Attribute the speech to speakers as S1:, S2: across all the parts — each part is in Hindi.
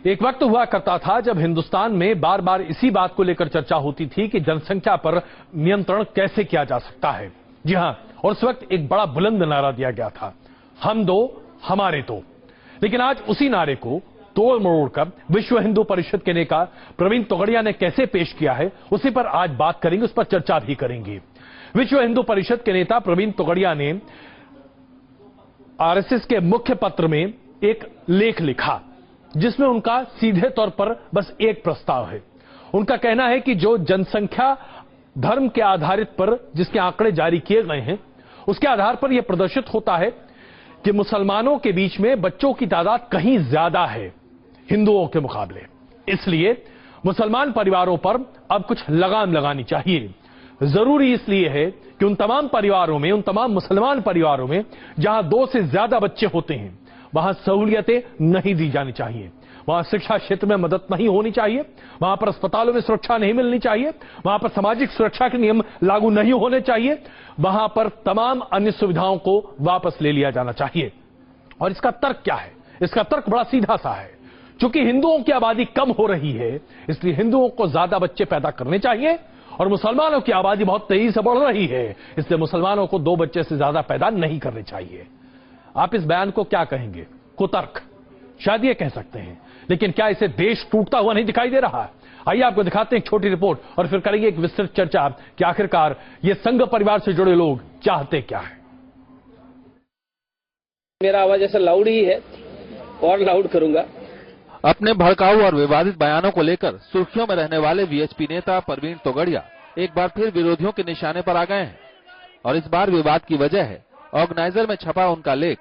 S1: एक वक्त हुआ करता था जब हिंदुस्तान में बार बार इसी बात को लेकर चर्चा होती थी कि जनसंख्या पर नियंत्रण कैसे किया जा सकता है। जी हां, और उस वक्त एक बड़ा बुलंद नारा दिया गया था, हम दो हमारे दो। लेकिन आज उसी नारे को तोड़ मरोड़ कर विश्व हिंदू परिषद के नेता प्रवीण तोगड़िया ने कैसे पेश किया है, उसी पर आज बात करेंगे, उस पर चर्चा भी करेंगे। विश्व हिंदू परिषद के नेता प्रवीण तोगड़िया ने आरएसएस के मुख्य पत्र में एक लेख लिखा जिसमें उनका सीधे तौर पर बस एक प्रस्ताव है। उनका कहना है कि जो जनसंख्या धर्म के आधारित पर जिसके आंकड़े जारी किए गए हैं, उसके आधार पर यह प्रदर्शित होता है कि मुसलमानों के बीच में बच्चों की तादाद कहीं ज्यादा है हिंदुओं के मुकाबले। इसलिए मुसलमान परिवारों पर अब कुछ लगाम लगानी चाहिए। जरूरी इसलिए है कि उन तमाम परिवारों में, उन तमाम मुसलमान परिवारों में जहां 2 से ज्यादा बच्चे होते हैं, वहां सहूलियतें नहीं दी जानी चाहिए, वहां शिक्षा क्षेत्र में मदद नहीं होनी चाहिए, वहां पर अस्पतालों में सुरक्षा नहीं मिलनी चाहिए, वहां पर सामाजिक सुरक्षा के नियम लागू नहीं होने चाहिए, वहां पर तमाम अन्य सुविधाओं को वापस ले लिया जाना चाहिए। और इसका तर्क क्या है? इसका तर्क बड़ा सीधा सा है। चूंकि हिंदुओं की आबादी कम हो रही है, इसलिए हिंदुओं को ज्यादा बच्चे पैदा करने चाहिए, और मुसलमानों की आबादी बहुत तेजी से बढ़ रही है, इसलिए मुसलमानों को 2 बच्चे से ज्यादा पैदा नहीं करने चाहिए। आप इस बयान को क्या कहेंगे? कुतर्क शायद ये कह सकते हैं, लेकिन क्या इसे देश टूटता हुआ नहीं दिखाई दे रहा है? आइए आपको दिखाते हैं एक छोटी रिपोर्ट और फिर करेंगे एक विस्तृत चर्चा कि आखिरकार ये संघ परिवार से जुड़े लोग चाहते क्या है।
S2: मेरा आवाज ऐसा लाउड ही है और लाउड करूंगा।
S3: अपने भड़काऊ और विवादित बयानों को लेकर सुर्खियों में रहने वाले वीएचपी नेता प्रवीण तोगड़िया एक बार फिर विरोधियों के निशाने पर आ गए हैं, और इस बार विवाद की वजह है ऑर्गेनाइजर में छपा उनका लेख।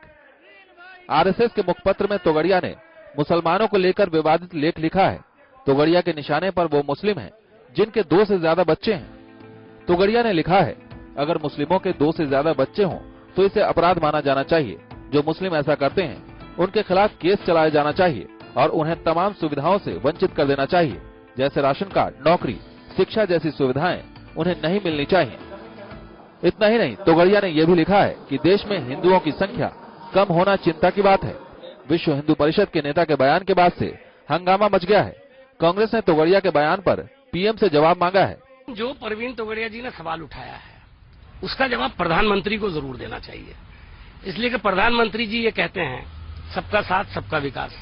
S3: आरएसएस के मुखपत्र में तोगड़िया ने मुसलमानों को लेकर विवादित लेख लिखा है। तोगड़िया के निशाने पर वो मुस्लिम हैं जिनके 2 से ज्यादा बच्चे हैं। तोगड़िया ने लिखा है, अगर मुस्लिमों के 2 से ज्यादा बच्चे हों तो इसे अपराध माना जाना चाहिए। जो मुस्लिम ऐसा करते हैं उनके खिलाफ केस चलाया जाना चाहिए और उन्हें तमाम सुविधाओं से वंचित कर देना चाहिए, जैसे राशन कार्ड, नौकरी, शिक्षा जैसी सुविधाएं उन्हें नहीं मिलनी चाहिए। इतना ही नहीं, तोगड़िया ने यह भी लिखा है कि देश में हिंदुओं की संख्या कम होना चिंता की बात है। विश्व हिंदू परिषद के नेता के बयान के बाद से हंगामा मच गया है। कांग्रेस ने तोगड़िया के बयान पर पीएम से जवाब मांगा है।
S2: जो प्रवीण तोगड़िया जी ने सवाल उठाया है उसका जवाब प्रधानमंत्री को जरूर देना चाहिए, इसलिए कि प्रधानमंत्री जी ये कहते हैं सबका साथ सबका विकास।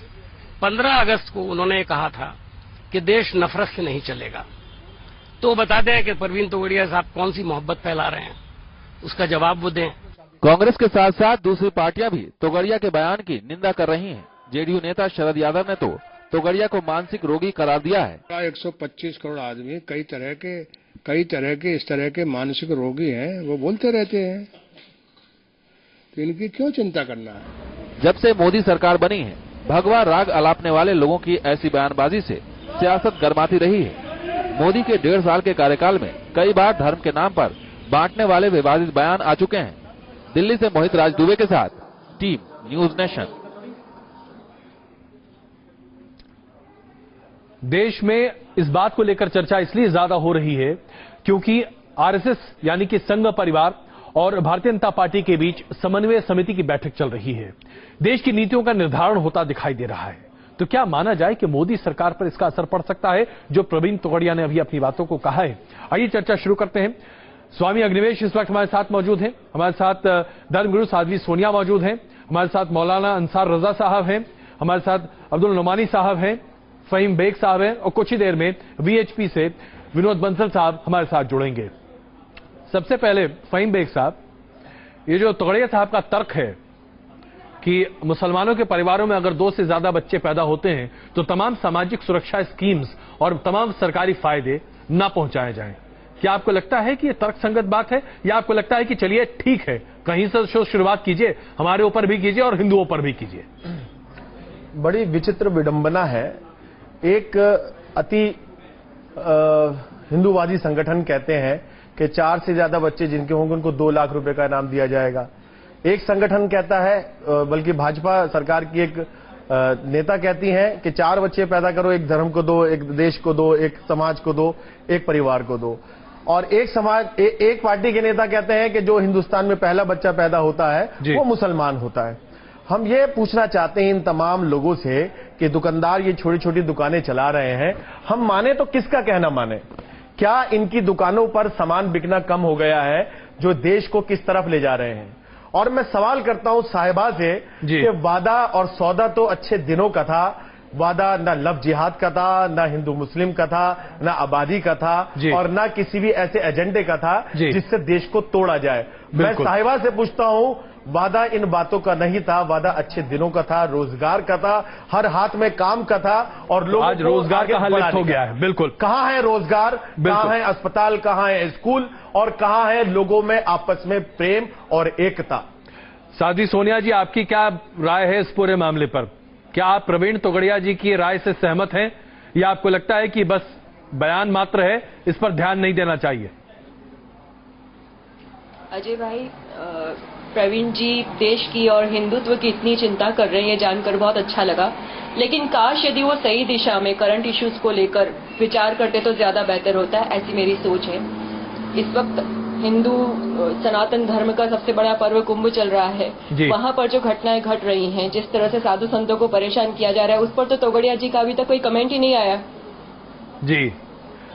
S2: 15 अगस्त को उन्होंने कहा था कि देश नफरत से नहीं चलेगा। तो बता दें कि प्रवीण तोगड़िया साहब कौन सी मोहब्बत फैला रहे हैं, उसका जवाब वो दें।
S3: कांग्रेस के साथ साथ दूसरी पार्टियां भी तोगड़िया के बयान की निंदा कर रही हैं। जेडीयू नेता शरद यादव ने तो तोगड़िया को मानसिक रोगी करार दिया है।
S4: 125 करोड़ आदमी कई तरह के इस तरह के मानसिक रोगी हैं, वो बोलते रहते हैं, तो इनकी क्यों चिंता करना है?
S3: जब से मोदी सरकार बनी है, भगवा राग अलापने वाले लोगों की ऐसी बयानबाजी से सियासत गर्माती रही है। मोदी के 1.5 साल के कार्यकाल में कई बार धर्म के नाम पर बांटने वाले विवादित बयान आ चुके हैं। दिल्ली से मोहित राज दुबे के साथ टीम न्यूज नेशन।
S1: देश में इस बात को लेकर चर्चा इसलिए ज्यादा हो रही है क्योंकि आरएसएस यानी कि संघ परिवार और भारतीय जनता पार्टी के बीच समन्वय समिति की बैठक चल रही है। देश की नीतियों का निर्धारण होता दिखाई दे रहा है। तो क्या माना जाए कि मोदी सरकार पर इसका असर पड़ सकता है, जो प्रवीण तोगड़िया ने अभी अपनी बातों को कहा है? आइए चर्चा शुरू करते हैं। स्वामी अग्निवेश इस वक्त हमारे साथ मौजूद हैं, हमारे साथ धर्मगुरु साध्वी सोनिया मौजूद हैं, हमारे साथ मौलाना अंसार रजा साहब हैं, हमारे साथ अब्दुल नुमानी साहब हैं, फहीम बेग साहब हैं, और कुछ ही देर में वीएचपी से विनोद बंसल साहब हमारे साथ जुड़ेंगे। सबसे पहले फहीम बेग साहब, ये जो तोगड़िया साहब का तर्क है कि मुसलमानों के परिवारों में अगर 2 से ज्यादा बच्चे पैदा होते हैं तो तमाम सामाजिक सुरक्षा स्कीम्स और तमाम सरकारी फायदे न पहुंचाए जाएं, क्या आपको लगता है कि यह तर्कसंगत बात है, या आपको लगता है कि चलिए ठीक है, कहीं से शुरुआत कीजिए, हमारे ऊपर भी कीजिए और हिंदुओं पर भी कीजिए?
S5: बड़ी विचित्र विडंबना है। एक अति हिंदूवादी संगठन कहते हैं कि 4 से ज्यादा बच्चे जिनके होंगे उनको 2 लाख रुपए का इनाम दिया जाएगा। एक संगठन कहता है, बल्कि भाजपा सरकार की एक नेता कहती हैं कि 4 बच्चे पैदा करो, एक धर्म को दो, एक देश को दो, एक समाज को दो, एक परिवार को दो। और एक पार्टी के नेता कहते हैं कि जो हिंदुस्तान में पहला बच्चा पैदा होता है वो मुसलमान होता है। हम ये पूछना चाहते हैं इन तमाम लोगों से कि दुकानदार ये छोटी छोटी दुकानें चला रहे हैं, हम माने तो किसका कहना माने? क्या इनकी दुकानों पर सामान बिकना कम हो गया है, जो देश को किस तरफ ले जा रहे हैं? और मैं सवाल करता हूं साहिबा से कि वादा और सौदा तो अच्छे दिनों का था, वादा न लव जिहाद का था, न हिंदू मुस्लिम का था, न आबादी का था, और न किसी भी ऐसे एजेंडे का था जिससे देश को तोड़ा जाए। मैं साहिबा से पूछता हूं, वादा इन बातों का नहीं था, वादा अच्छे दिनों का था, रोजगार का था, हर हाथ में काम का था, और लोग
S1: आज रोजगार का हाल हो गया है। बिल्कुल,
S5: कहां है रोजगार, कहां है अस्पताल, कहां है स्कूल, और कहां है लोगों में आपस में प्रेम और एकता?
S1: साध्वी सोनिया जी, आपकी क्या राय है इस पूरे मामले पर? क्या आप प्रवीण तोगड़िया जी की राय से सहमत हैं, या आपको लगता है कि बस बयान मात्र है, इस पर ध्यान नहीं देना चाहिए?
S6: अजय भाई, प्रवीण जी देश की और हिंदुत्व की इतनी चिंता कर रहे हैं, ये जानकर बहुत अच्छा लगा। लेकिन काश यदि वो सही दिशा में करंट इश्यूज को लेकर विचार करते तो ज्यादा बेहतर होता है, ऐसी मेरी सोच है। इस वक्त हिंदू सनातन धर्म का सबसे बड़ा पर्व कुंभ चल रहा है, वहां पर जो घटनाएं घट रही हैं, जिस तरह से साधु संतों को परेशान किया जा रहा है, उस पर तो तोगड़िया जी का अभी तक कोई कमेंट ही नहीं आया।
S1: जी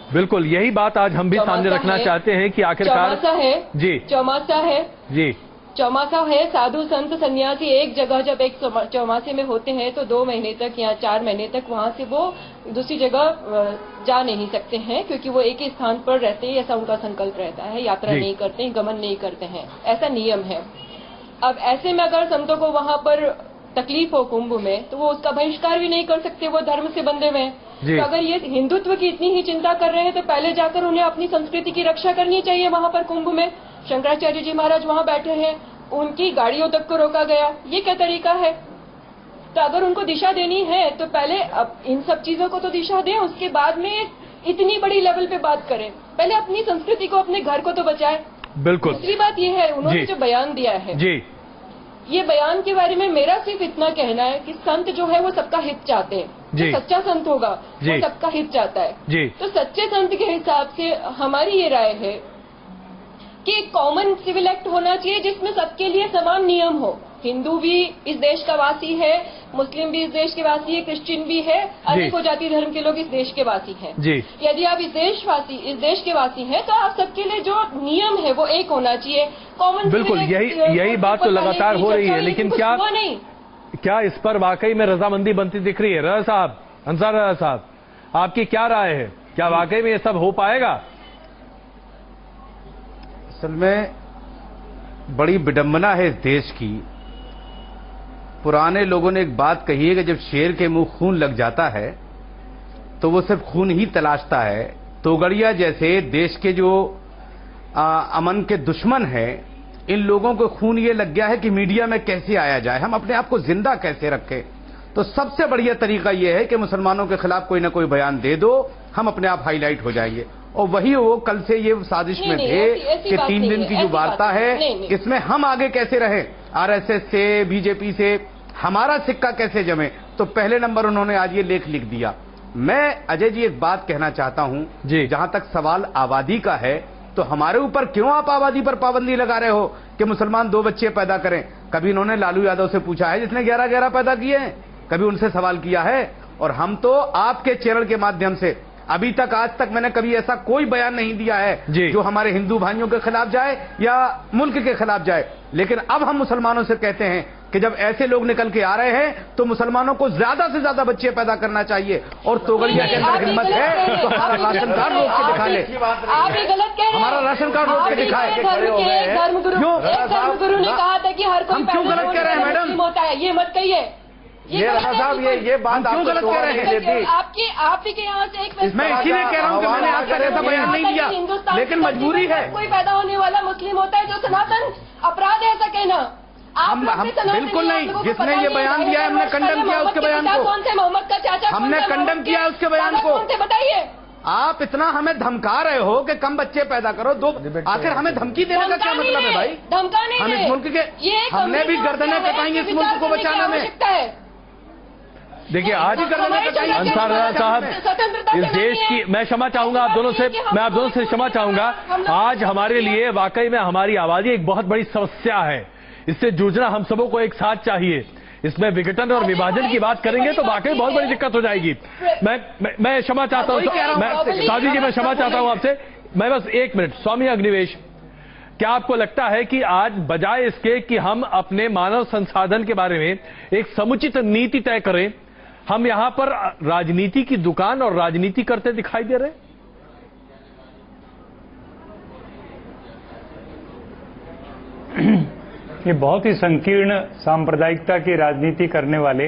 S1: बिल्कुल, यही बात आज हम भी सामने रखना चाहते हैं कि आखिरकार
S6: चौमासा है जी, चौमासा है जी, चौमासा है। साधु संत सन्यासी एक जगह जब एक चौमासे में होते हैं तो 2 महीने तक या 4 महीने तक वहां से वो दूसरी जगह जा नहीं सकते हैं, क्योंकि वो एक ही स्थान पर रहते हैं, ऐसा उनका संकल्प रहता है। यात्रा नहीं करते हैं, गमन नहीं करते हैं, ऐसा नियम है। अब ऐसे में अगर संतों को वहां पर तकलीफ हो कुंभ में, तो वो उसका बहिष्कार भी नहीं कर सकते, वो धर्म से बंधे हुए हैं। तो अगर ये हिंदुत्व की इतनी ही चिंता कर रहे हैं तो पहले जाकर उन्हें अपनी संस्कृति की रक्षा करनी चाहिए। वहां पर कुंभ में शंकराचार्य जी महाराज वहां बैठे हैं, उनकी गाड़ियों तक को रोका गया, ये क्या तरीका है? तो अगर उनको दिशा देनी है तो पहले अब इन सब चीजों को तो दिशा दें, उसके बाद में इतनी बड़ी लेवल पे बात करें। पहले अपनी संस्कृति को, अपने घर को तो बचाएं।
S1: बिल्कुल।
S6: दूसरी बात ये है, उन्होंने जो बयान दिया है जी, ये बयान के बारे में मेरा सिर्फ इतना कहना है कि संत जो है वो सबका हित चाहते हैं। जो सच्चा संत होगा वो सबका हित चाहता है जी। तो सच्चे संत के हिसाब से हमारी ये राय है कि कॉमन सिविल एक्ट होना चाहिए, जिसमें सबके लिए समान नियम हो। हिंदू भी इस देश का वासी है, मुस्लिम भी इस देश के वासी है, क्रिश्चियन भी है, अनेकों जाति धर्म के लोग इस देश के वासी हैं जी। यदि आप इस देश के वासी हैं तो आप सबके लिए जो नियम है वो एक होना चाहिए, कॉमन।
S1: बिल्कुल, यही बात तो लगातार हो रही है, लेकिन क्या इस पर वाकई में रजामंदी बनती दिख रही है? रज़ा साहब, अंसार रज़ा साहब, आपकी क्या राय है? क्या वाकई में ये सब हो पाएगा?
S7: असल में बड़ी विडंबना है इस देश की। पुराने लोगों ने एक बात कही है कि जब शेर के मुंह खून लग जाता है तो वो सिर्फ खून ही तलाशता है। तोगड़िया जैसे देश के जो अमन के दुश्मन हैं, इन लोगों को खून ये लग गया है कि मीडिया में कैसे आया जाए, हम अपने आप को जिंदा कैसे रखें। तो सबसे बढ़िया तरीका यह है कि मुसलमानों के खिलाफ कोई ना कोई बयान दे दो, हम अपने आप हाईलाइट हो जाएंगे। और वही वो कल से ये साजिश में थे कि 3 दिन की जो वार्ता है, इसमें हम आगे कैसे रहें, आरएसएस से, बीजेपी से हमारा सिक्का कैसे जमे। तो पहले नंबर उन्होंने आज ये लेख लिख दिया। मैं अजय जी एक बात कहना चाहता हूं, जहां तक सवाल आबादी का है, तो हमारे ऊपर क्यों आप आबादी पर पाबंदी लगा रहे हो कि मुसलमान 2 बच्चे पैदा करें? कभी इन्होंने लालू यादव से पूछा है जिसने 11-11 पैदा किए हैं? कभी उनसे सवाल किया है? और हम तो आपके चैनल के माध्यम से अभी तक, आज तक मैंने कभी ऐसा कोई बयान नहीं दिया है जो हमारे हिंदू भाइयों के खिलाफ जाए या मुल्क के खिलाफ जाए। लेकिन अब हम मुसलमानों से कहते हैं कि जब ऐसे लोग निकल के आ रहे हैं तो मुसलमानों को ज्यादा से ज्यादा बच्चे पैदा करना चाहिए। और तोगड़िया के अंदर हिम्मत है तो हमारा राशन कार्ड रोक के दिखा ले,
S6: आप ये गलत कह रहे हैं।
S7: हमारा राशन कार्ड रोक के दिखाए।
S6: धर्मगुरु ने कहा था कि हर कोई,
S7: हम क्यों गलत कह रहे हैं मैडम?
S6: होता है, ये मत कहिए।
S5: ये रज़ा साहब, ये बात
S7: क्यों गलत कह रहे हैं?
S6: आप ही के यहाँ से एक
S7: मैं इसीलिए कह रहा हूँ कि मैंने आज तक ऐसा बयान नहीं दिया, लेकिन मजबूरी है।
S6: कोई पैदा होने वाला मुस्लिम होता है, जो सनातन अपराध है ऐसा कहना।
S7: हम बिल्कुल नहीं, जिसने ये बयान दिया है हमने कंडम किया उसके बयान को।
S6: कौन से मोहम्मद का चाचा,
S7: हमने कंडम किया उसके बयान को।
S6: बताइए,
S7: आप इतना हमें धमका रहे हो कि कम बच्चे पैदा करो, 2। आखिर हमें धमकी देने का क्या मतलब है भाई?
S6: धमकाने
S7: हम इस मुल्क के, हमने भी गर्दनें कटाई इस मुल्क को बचाने में।
S1: देखिए, आज अंसार रज़ा साहब, इस देश की, मैं क्षमा चाहूंगा आप दोनों से, मैं आप दोनों से क्षमा चाहूंगा। आज हमारे लिए वाकई में हमारी आबादी एक बहुत बड़ी समस्या है, इससे जूझना हम सबों को एक साथ चाहिए। इसमें विघटन और विभाजन की बात करेंगे तो वाकई बहुत बड़ी दिक्कत हो जाएगी। मैं क्षमा चाहता हूं, साधी जी, मैं क्षमा चाहता हूं आपसे, मैं बस 1 मिनट। स्वामी अग्निवेश, क्या आपको लगता है कि आज बजाय इसके कि हम अपने मानव संसाधन के बारे में एक समुचित नीति तय करें, हम यहां पर राजनीति की दुकान और राजनीति करते दिखाई दे रहे हैं?
S8: ये बहुत ही संकीर्ण सांप्रदायिकता की राजनीति करने वाले,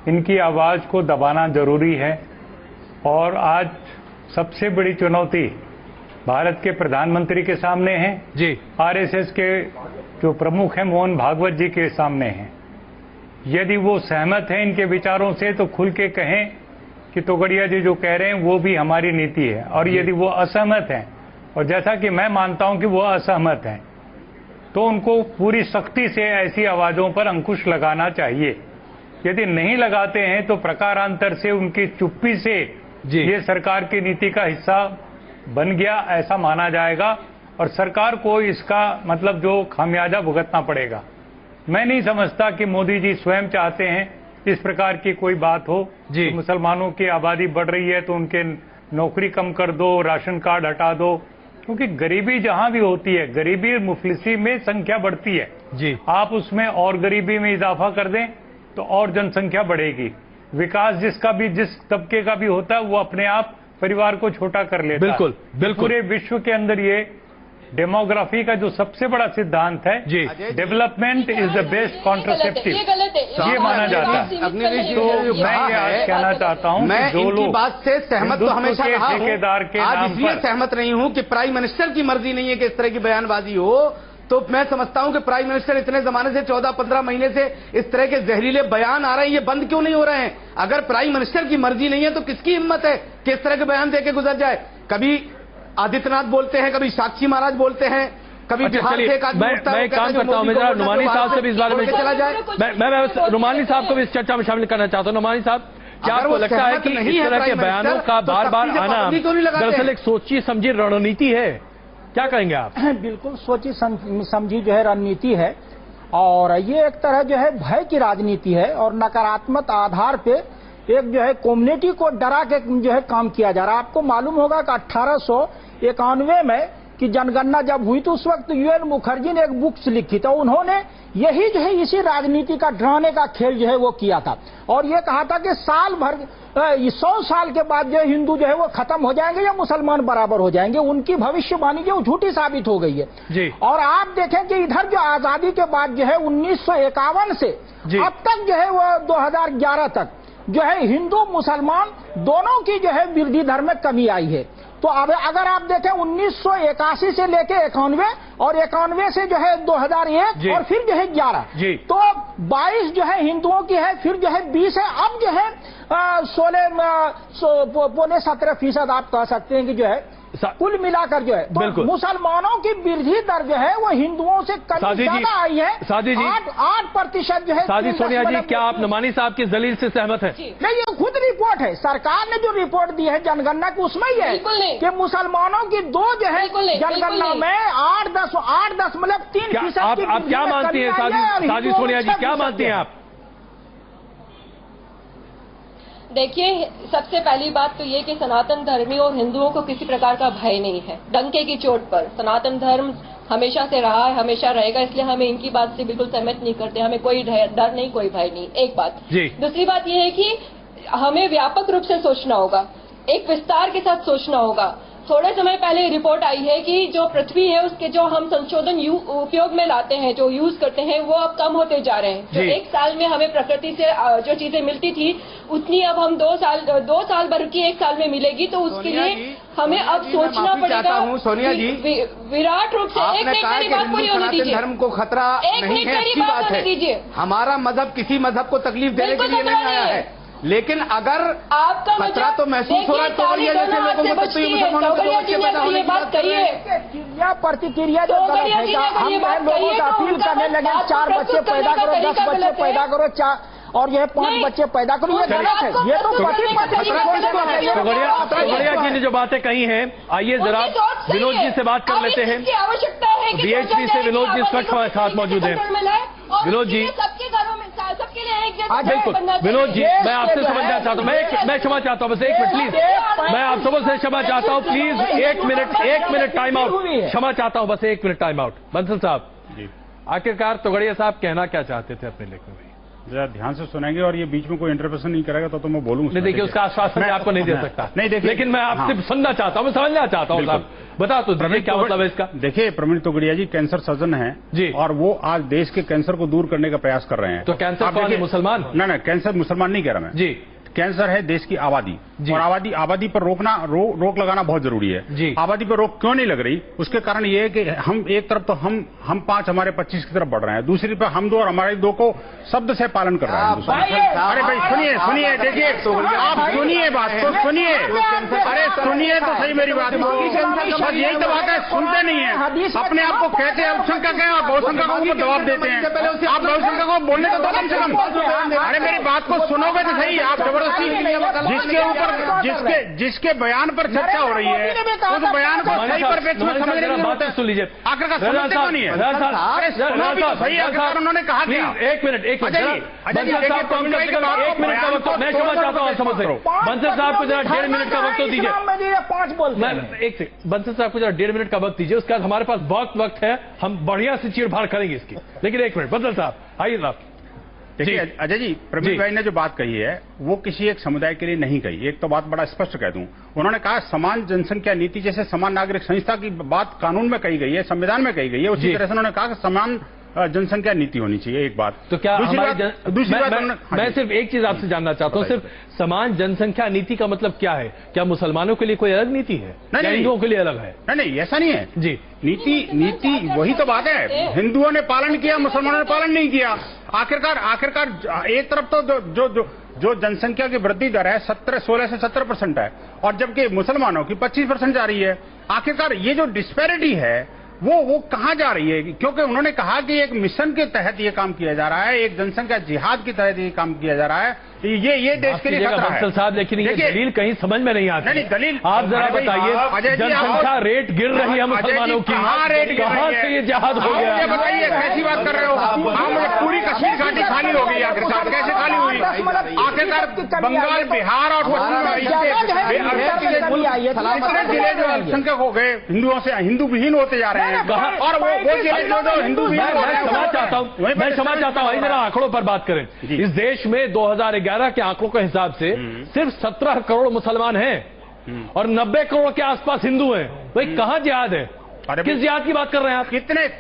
S8: इनकी आवाज को दबाना जरूरी है। और आज सबसे बड़ी चुनौती भारत के प्रधानमंत्री के सामने है जी, आरएसएस के जो प्रमुख हैं मोहन भागवत जी के सामने हैं। यदि वो सहमत हैं इनके विचारों से तो खुल के कहें कि तोगड़िया जी जो कह रहे हैं वो भी हमारी नीति है। और यदि वो असहमत हैं, और जैसा कि मैं मानता हूं कि वो असहमत हैं, तो उनको पूरी सख्ती से ऐसी आवाजों पर अंकुश लगाना चाहिए। यदि नहीं लगाते हैं तो प्रकारांतर से उनकी चुप्पी से ये सरकार की नीति का हिस्सा बन गया ऐसा माना जाएगा और सरकार को इसका मतलब जो खामियाजा भुगतना पड़ेगा। मैं नहीं समझता कि मोदी जी स्वयं चाहते हैं इस प्रकार की कोई बात हो जी। तो मुसलमानों की आबादी बढ़ रही है तो उनके नौकरी कम कर दो, राशन कार्ड हटा दो, क्योंकि गरीबी जहां भी होती है, गरीबी मुफलिसी में संख्या बढ़ती है जी। आप उसमें और गरीबी में इजाफा कर दें तो और जनसंख्या बढ़ेगी। विकास जिसका भी, जिस तबके का भी होता है, वो अपने आप परिवार को छोटा कर लेता है। बिल्कुल बिल्कुल। पूरे विश्व के अंदर ये डेमोग्राफी का जो सबसे बड़ा सिद्धांत है जी, development is the best contraceptive, ये माना जाता है। तो मैं ये आज कहना चाहता हूँ, मैं इनकी बात से सहमत तो हमेशा रहा हूं, ठेकेदार के आज इसलिए सहमत नहीं हूं कि प्राइम मिनिस्टर की मर्जी नहीं है कि इस तरह की बयानबाजी हो। तो मैं समझता हूं कि प्राइम मिनिस्टर इतने जमाने से 14-15 महीने से इस तरह के जहरीले बयान आ रहे हैं, ये बंद क्यों नहीं हो रहे हैं? अगर प्राइम मिनिस्टर की मर्जी नहीं है तो किसकी हिम्मत है कि इस तरह के बयान देके गुजर जाए? कभी आदित्यनाथ बोलते हैं, कभी साक्षी महाराज बोलते हैं, कभी बिहार से एक आदमी उठता है। मैं काम करता हूं, मैं जरा नुमानी साहब से भी इस बारे में चला जाए। मैं नुमानी साहब को भी इस चर्चा में शामिल करना चाहता हूं। नुमानी साहब, क्या आपको लगता है कि इस तरह के बयानों का बार बार आना दरअसल एक सोची समझी रणनीति है? क्या कहेंगे आप?
S9: बिल्कुल सोची समझी जो है रणनीति है, और ये एक तरह जो है भय की राजनीति है और नकारात्मक आधार पे एक जो है कम्युनिटी को डरा के जो है काम किया जा रहा है। आपको मालूम होगा कि 1891 में कि जनगणना जब हुई तो उस वक्त यूएन मुखर्जी ने एक बुक्स लिखी था, उन्होंने यही जो है इसी राजनीति का डराने का खेल जो है वो किया था और ये कहा था कि साल भर 100 साल के बाद जो है हिंदू जो है वो खत्म हो जाएंगे या मुसलमान बराबर हो जाएंगे। उनकी भविष्यवाणी जो झूठी साबित हो गई है जी। और आप देखें कि इधर जो आजादी के बाद जो है 1951 से अब तक जो है वो 2011 तक जो है हिंदू मुसलमान दोनों की जो है वृद्धि दर में कमी आई है। तो अब अगर आप देखें 1981 से लेके 91 और 91 से जो है 2001 और फिर जो है 11 तो 22 जो है हिंदुओं की है, फिर जो है 20 है, अब जो है 16.17% आप कह सकते हैं कि जो है कुल मिलाकर जो है तो मुसलमानों की वृद्धि दर जो है वो हिंदुओं से कहीं ज्यादा आई है। 8% जो है।
S1: सादी सोनिया जी, क्या आप नुमानी साहब की दलील से सहमत हैं?
S9: नहीं, ये खुद रिपोर्ट है, सरकार ने जो रिपोर्ट दी है जनगणना की उसमें ही है कि मुसलमानों की 2 जो है जनगणना में 8.3%।
S1: आप क्या मानती हैं सादी सोनिया जी, क्या मानती हैं आप?
S6: देखिए, सबसे पहली बात तो ये कि सनातन धर्मी और हिंदुओं को किसी प्रकार का भय नहीं है। डंके की चोट पर सनातन धर्म हमेशा से रहा है, हमेशा रहेगा, इसलिए हमें इनकी बात से बिल्कुल सहमत नहीं करते। हमें कोई डर नहीं, कोई भय नहीं, एक बात। दूसरी बात ये है कि हमें व्यापक रूप से सोचना होगा, एक विस्तार के साथ सोचना होगा। थोड़े समय पहले रिपोर्ट आई है कि जो पृथ्वी है उसके जो हम संशोधन उपयोग में लाते हैं, जो यूज करते हैं, वो अब कम होते जा रहे हैं। जो एक साल में हमें प्रकृति से जो चीजें मिलती थी उतनी अब हम 2 साल भर की 1 साल में मिलेगी। तो उसके लिए हमें अब सोचना पड़ेगा।
S7: सोनिया जी,
S6: विराट रूप से एक मेरी बात पूरी होने दीजिए।
S7: धर्म को खतरा नहीं है, अच्छी बात है। हमारा मजहब किसी मजहब को तकलीफ देने के लिए नहीं आया है, लेकिन अगर
S6: आपका
S7: खतरा तो महसूस हो रहा है तोगड़िया जैसे लोगों को, तो मुसलमानों को बच्चे पैदा होने की बात करिए।
S9: क्रिया प्रतिक्रिया जो गलत है, हम लोगों से अपील करने लगे 4 बच्चे पैदा करो, 10 बच्चे पैदा करो, 4 और यह 5 बच्चे पैदा करो, ये गलत है। ये तो
S1: तोगड़िया जी ने जो बातें कही हैं, आइए जरा विनोद जी से बात कर लेते हैं।
S6: आवश्यकता है
S1: बीएचपी से विनोद जी इस वक्त साथ मौजूद हैं। विनोद जी,
S6: सबके घरों में सबके लिए एक जगह
S1: बिल्कुल
S6: बनना चाहिए।
S1: विनोद जी, मैं आपसे समझना चाहता हूँ, मैं क्षमा चाहता हूँ, बस एक मिनट प्लीज, मैं आप सबसे क्षमा चाहता हूँ, प्लीज एक मिनट टाइम आउट, क्षमा चाहता हूँ, बस एक मिनट टाइम आउट। बंसल साहब जी, आखिरकार तोगड़िया साहब कहना क्या चाहते थे अपने लेख में?
S10: जरा ध्यान से सुनेंगे और ये बीच में कोई इंटरप्रेशन नहीं करेगा तो मैं बोलूंगा।
S1: नहीं देखिए, उसका आश्वासन मैं आपको नहीं दे सकता,
S10: नहीं देखिए,
S1: लेकिन मैं आपसे सुनना चाहता हूँ, मैं समझना चाहता हूँ साहब, बता तो दीजिए क्या मतलब है इसका।
S10: देखिए, प्रवीण तोगड़िया जी कैंसर सर्जन हैं जी, और वो आज देश के कैंसर को दूर करने का प्रयास कर रहे हैं।
S1: तो कैंसर कौन है, मुसलमान?
S10: ना कैंसर मुसलमान नहीं कह रहा मैं जी, कैंसर है देश की आबादी, और आबादी पर रोक लगाना बहुत जरूरी है जी। आबादी पर रोक क्यों नहीं लग रही? उसके कारण ये है कि हम एक तरफ तो हम 5 हमारे 25 की तरफ बढ़ रहे हैं, दूसरी तरफ हम 2 और हमारे 2 को शब्द से पालन कर रहे हैं। अरे भाई सुनिए, देखिए आप सुनिए बात तो सुनिए, अरे सुनिए तो सही मेरी बात। यही तो बात है, सुनते नहीं है, अपने आप को कहते हैं अल्पसंख्यक हैं और बहुसंख्यकों को दबाव देते हैं। आप बहुसंख्यकों को बोलने तो कम से कम, अरे मेरी बात को सुनोगे तो सही। आप जिसके बयान पर चर्चा हो रही है उस बयान को सही परिप्रेक्ष्य में समझने की जरूरत है।
S1: सुन लीजिए,
S10: आखिरकार समझते क्यों नहीं है? सही आखिरकार उन्होंने कहा क्या?
S1: एक मिनट बंसल साहब को 1 मिनट का वक्त, मैं क्षमा चाहता हूँ समझ रहा हूँ, बंसल साहब को जरा 1.5 मिनट का वक्त तो दीजिए।
S9: 5 बोल,
S1: एक सेकंड, बंसल साहब को जरा 1.5 मिनट का वक्त दीजिए, उसके बाद हमारे पास वक्त है, हम बढ़िया से चीड़-फाड़ करेंगे इसकी। लेकिन 1 मिनट बंसल साहब आइए साहब।
S10: देखिए अजय जी, प्रवीण भाई ने जो बात कही है वो किसी एक समुदाय के लिए नहीं कही। एक तो बात बड़ा स्पष्ट कह दूं, उन्होंने कहा समान जनसंख्या नीति जैसे समान नागरिक संहिता की बात कानून में कही गई है, संविधान में कही गई है, उसी तरह से उन्होंने कहा कि समान जनसंख्या नीति होनी चाहिए। एक बात
S1: तो क्या
S10: दूसरी बात
S1: मैं सिर्फ एक चीज आपसे जानना चाहता हूँ, सिर्फ समान जनसंख्या नीति का मतलब क्या है? क्या मुसलमानों के लिए कोई अलग नीति है या हिंदुओं के लिए अलग है?
S10: नहीं, ऐसा नहीं है
S1: जी।
S10: नीति वही तो बात है, हिंदुओं ने पालन किया, मुसलमानों ने पालन नहीं किया। आखिरकार एक तरफ तो जो जनसंख्या की वृद्धि दर है 16 से 17% है, और जबकि मुसलमानों की 25% जा रही है। आखिरकार ये जो डिस्पैरिटी है वो कहाँ जा रही है? क्योंकि उन्होंने कहा कि एक मिशन के तहत ये काम किया जा रहा है, एक जनसंख्या जिहाद के तहत ये काम किया जा रहा है, ये देश के लिए खतरा है।
S1: साहब लेकिन ये दलील कहीं समझ में नहीं आती।
S10: नहीं दलील
S1: आप जरा बताइए, जनसंख्या रेट गिर रही है मुसलमानों की, कहाँ से ये जिहाद हो गया?
S10: ये बताइए कैसी बात कर रहे हो आप? पूरी कश्मीर घाटी खाली हो गई, आखिरकार कैसे खाली हुई? आखिरकार बंगाल, बिहार और कितने जिले जो अल्पसंख्यक हो गए, हिंदुओं से हिंदू विहीन होते जा रहे हैं, और वो जिले जो हिंदू विहीन।
S1: मैं क्षमा चाहता हूँ, जरा आंकड़ों पर बात करें। इस देश में 2011 के आंकड़ों के हिसाब से सिर्फ 17 करोड़ मुसलमान हैं और 90 करोड़ के आसपास हिंदू हैं। भाई कहाँ जिहाद है? किस जिहाद की बात कर रहे हैं आप?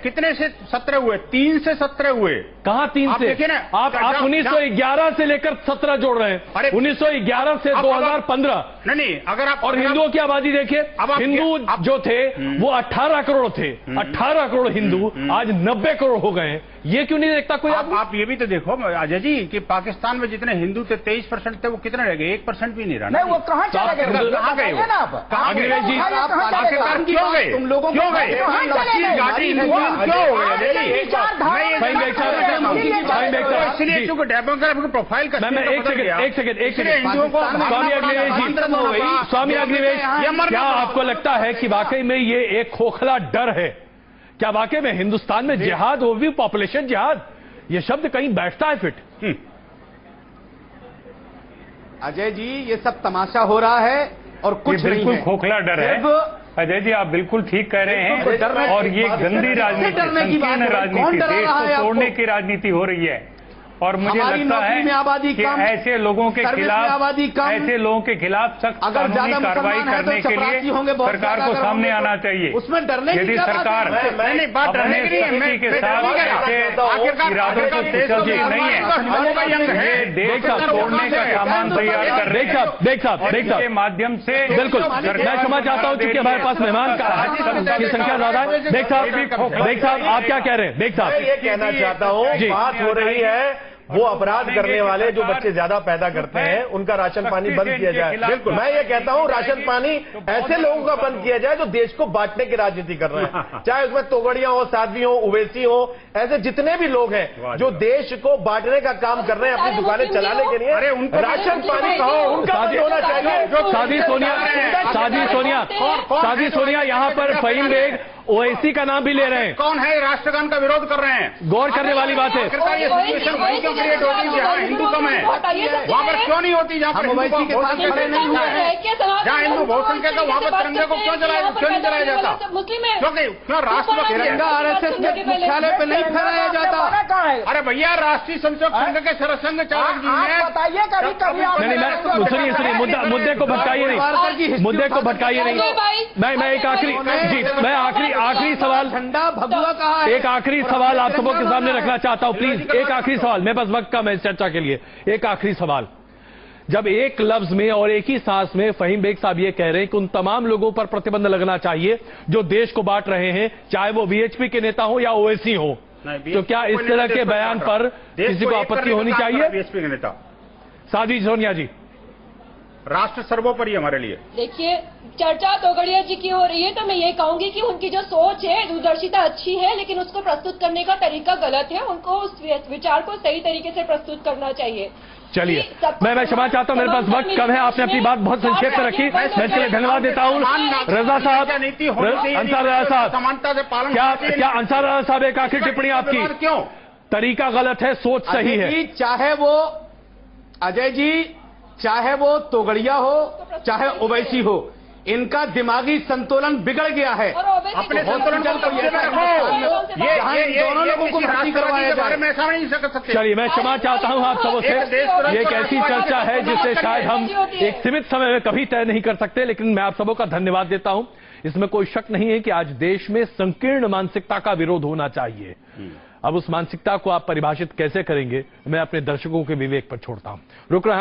S10: कितने से 17 हुए? 3 से 17 हुए।
S1: कहाँ 3 से?
S10: देखिए ना,
S1: आप 1911 से लेकर 17 जोड़ रहे हैं।
S10: अरे
S1: 1911 से 2015।
S10: नहीं, अगर आप
S1: और हिंदुओं की आबादी देखिए, हिंदू जो थे वो 18 करोड़ थे, 18 करोड़ हिंदू आज 90 करोड़ हो गए। ये क्यों नहीं देखता कोई?
S10: आप ये भी तो देखो अजय जी कि पाकिस्तान में जितने हिंदू थे 23% थे, वो कितने रह गए? 1% भी नहीं रहा।
S9: नहीं, वो कहाँ चले गए?
S10: कहाँ गए?
S1: अंग्रेज जी
S10: आखिरकार क्यों गए? तुम लोगों क्यों गए? इसलिए चूंकि डेमोग्राफिक प्रोफाइल का
S1: एक सेकंड स्वामी अग्निवेश, क्या आपको लगता है कि वाकई में ये एक खोखला डर है? क्या वाकई में हिंदुस्तान में जिहाद, वो भी पॉपुलेशन जिहाद, ये शब्द कहीं बैठता है फिट?
S11: अजय जी, ये सब तमाशा हो रहा है और कुछ
S8: बिल्कुल खोखला डर है। अजय जी आप बिल्कुल ठीक कह रहे हैं, और ये गंदी राजनीति, संकीर्ण राजनीति, देश को तोड़ने की राजनीति हो रही है। और मुझे लगता है कि ऐसे लोगों के खिलाफ सख्त कानूनी कार्रवाई करने के लिए सरकार को सामने आना चाहिए।
S11: उसमें डरने
S8: यदि सरकार अपने सख्ती के साथ ऐसे इरादों को कुचलती नहीं है, देश को तोड़ने का सामान तैयार कर रहे हैं के माध्यम से।
S1: बिल्कुल, मैं क्षमा चाहता हूँ क्योंकि हमारे पास मेहमान की संख्या ज्यादा है। बेग साहब आप क्या कह रहे हैं? बेग साहब,
S5: ये कहना चाहता हूँ, बात हो रही है वो अपराध करने वाले जो बच्चे ज्यादा पैदा करते हैं उनका राशन पानी बंद किया जाए। बिल्कुल, मैं ये कहता हूँ राशन पानी ऐसे लोगों का बंद किया जाए जो देश को बांटने की राजनीति कर रहे हैं, चाहे उसमें तोगड़िया हो, साध्वी हो, उवैसी हो, ऐसे जितने भी लोग हैं जो देश को बांटने का काम कर रहे हैं अपनी दुकानें चलाने के लिए। राशन पानी उनका बंद होना चाहिए।
S1: साधी सोनिया यहाँ पर फहीम बेग ओवैसी का नाम भी ले रहे हैं।
S10: कौन है राष्ट्रगान का विरोध कर रहे हैं?
S1: गौर करने वाली बात है।
S10: ये सिचुएशन वहीं क्यों क्रिएट होती है जहाँ हिंदू कम है? वहाँ पर क्यों नहीं होती जहाँ पर ओवैसी के साथ खड़े नहीं हुए हैं? जहाँ हिंदू बहुसंख्यक है वहाँ पर तिरंगे को क्यों नहीं जलाया जाता? क्योंकि क्यों राष्ट्र
S11: तिरंगा आरएसएस के मुख्यालय पे नहीं फहराया जाता?
S10: अरे भैया, राष्ट्रीय संसद संघ के सरसंघ चालक जी हैं।
S9: बताइए कभी
S1: नहीं, सुनिए, मुद्दे को भटकाइए नहीं, मुद्दे को भटकाइए नहीं। मैं एक आखिरी सवाल,
S11: झंडा भगवा कहा है।
S1: एक आखिरी सवाल आप सबों के सामने रखना चाहता हूं, प्लीज। एक आखिरी सवाल, मेरे पास वक्त कम है चर्चा के लिए। एक आखिरी सवाल, जब एक लफ्ज में और एक ही सांस में फहीम बेग साहब ये कह रहे हैं कि उन तमाम लोगों पर प्रतिबंध लगना चाहिए जो देश को बांट रहे हैं, चाहे वो वीएचपी के नेता हो या ओवैसी हो, तो क्या इस तरह के बयान पर किसी को आपत्ति होनी चाहिए?
S10: बीएसपी के नेता
S1: साध्वी सोनिया जी,
S10: राष्ट्र सर्वोपरि हमारे लिए।
S6: देखिए, चर्चा तोगड़िया जी की हो रही है, तो मैं ये कहूंगी कि उनकी जो सोच है, दूरदर्शिता अच्छी है, लेकिन उसको प्रस्तुत करने का तरीका गलत है। उनको उस विचार को सही तरीके से प्रस्तुत करना चाहिए।
S1: चलिए, मैं क्षमा चाहता हूं, मेरे पास वक्त कम है। आपने अपनी बात बहुत संक्षेप में रखी, मैं इसके लिए धन्यवाद देता हूं। रजा साहब, अंसार रजा साहब,
S10: समानता से पालन
S1: क्या अंसार रजा साहब, एक आखिरी टिप्पणी आपकी।
S10: क्यों?
S1: तरीका गलत है, सोच सही है।
S11: चाहे वो अजय जी, चाहे वो तोगड़िया हो, चाहे ओवैसी हो, इनका दिमागी संतुलन बिगड़ गया है।
S10: अपने संतुलन को दोनों लोगों को भर्ती करवाया जाए। मैं समझ नहीं सकते।
S1: चलिए, मैं क्षमा चाहता हूं आप सबों से। ये एक ऐसी चर्चा है जिसे शायद हम एक सीमित समय में कभी तय नहीं कर सकते, लेकिन मैं आप सबों का धन्यवाद देता हूं। इसमें कोई शक नहीं है कि आज देश में संकीर्ण मानसिकता का विरोध होना चाहिए। अब उस मानसिकता को आप परिभाषित कैसे करेंगे, मैं अपने दर्शकों के विवेक पर छोड़ता हूं। रुक रहा